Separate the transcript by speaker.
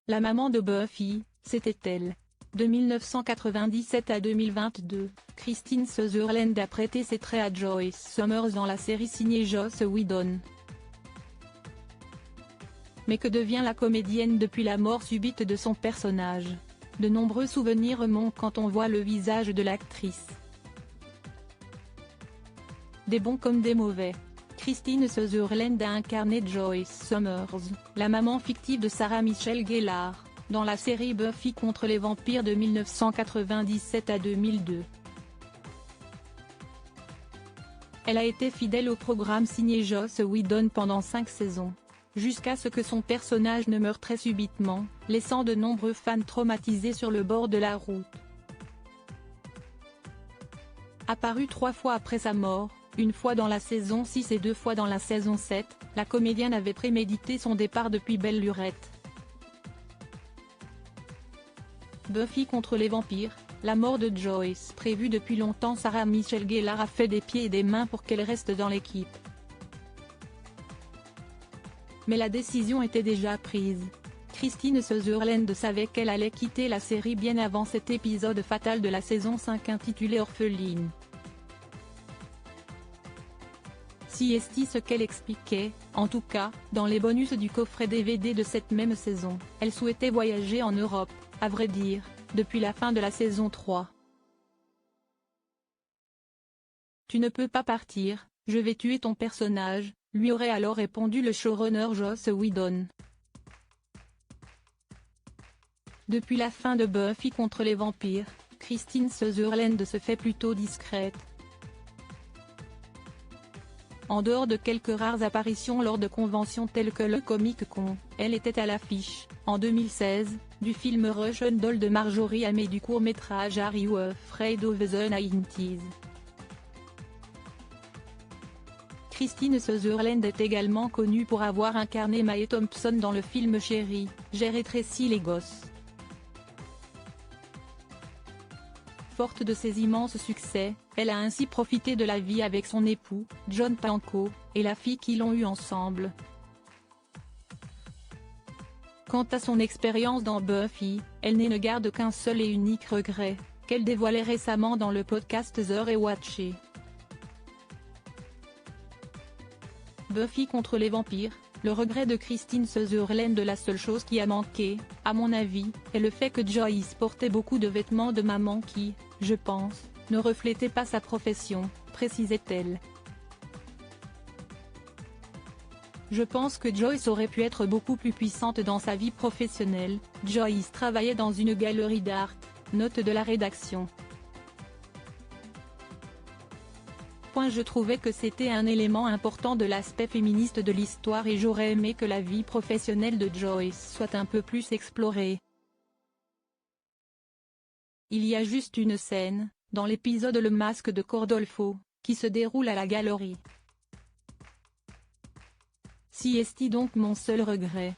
Speaker 1: La maman de Buffy, c'était elle. De 1997 à 2022, Christine Sutherland a prêté ses traits à Joyce Summers dans la série signée Joss Whedon. Mais que devient la comédienne depuis la mort subite de son personnage? De nombreux souvenirs remontent quand on voit le visage de l'actrice. Des bons comme des mauvais. Christine Sutherland a incarné Joyce Summers, la maman fictive de Sarah Michelle Gellar, dans la série Buffy contre les vampires de 1997 à 2002. Elle a été fidèle au programme signé Joss Whedon pendant 5 saisons, jusqu'à ce que son personnage ne meure très subitement, laissant de nombreux fans traumatisés sur le bord de la route. Apparue 3 fois après sa mort, une fois dans la saison 6 et 2 fois dans la saison 7, la comédienne avait prémédité son départ depuis belle lurette. Buffy contre les vampires, la mort de Joyce prévue depuis longtemps. Sarah Michelle Gellar a fait des pieds et des mains pour qu'elle reste dans l'équipe. Mais la décision était déjà prise. Christine Sutherland savait qu'elle allait quitter la série bien avant cet épisode fatal de la saison 5 intitulé Orpheline. Si est ce qu'elle expliquait, en tout cas, dans les bonus du coffret DVD de cette même saison, elle souhaitait voyager en Europe, à vrai dire, depuis la fin de la saison 3. Tu ne peux pas partir, je vais tuer ton personnage, lui aurait alors répondu le showrunner Joss Whedon. Depuis la fin de Buffy contre les vampires, Christine Sutherland se fait plutôt discrète. En dehors de quelques rares apparitions lors de conventions telles que le Comic Con, elle était à l'affiche, en 2016, du film Russian Doll de Marjorie Hamm et du court-métrage Are You Afraid of the 90s? Christine Sutherland est également connue pour avoir incarné Mae Thompson dans le film Chérie, j'ai rétréci les gosses. Forte de ses immenses succès, elle a ainsi profité de la vie avec son époux, John Pankow, et la fille qu'ils ont eue ensemble. Quant à son expérience dans Buffy, elle ne garde qu'un seul et unique regret, qu'elle dévoilait récemment dans le podcast The Rewatché. Buffy contre les vampires, le regret de Christine Sutherland. La seule chose qui a manqué, à mon avis, est le fait que Joyce portait beaucoup de vêtements de maman qui, je pense, ne reflétaient pas sa profession, précisait-elle. Je pense que Joyce aurait pu être beaucoup plus puissante dans sa vie professionnelle. Joyce travaillait dans une galerie d'art, note de la rédaction. Je trouvais que c'était un élément important de l'aspect féministe de l'histoire et j'aurais aimé que la vie professionnelle de Joyce soit un peu plus explorée. Il y a juste une scène, dans l'épisode Le Masque de Cordolfo, qui se déroule à la galerie. Si est donc mon seul regret.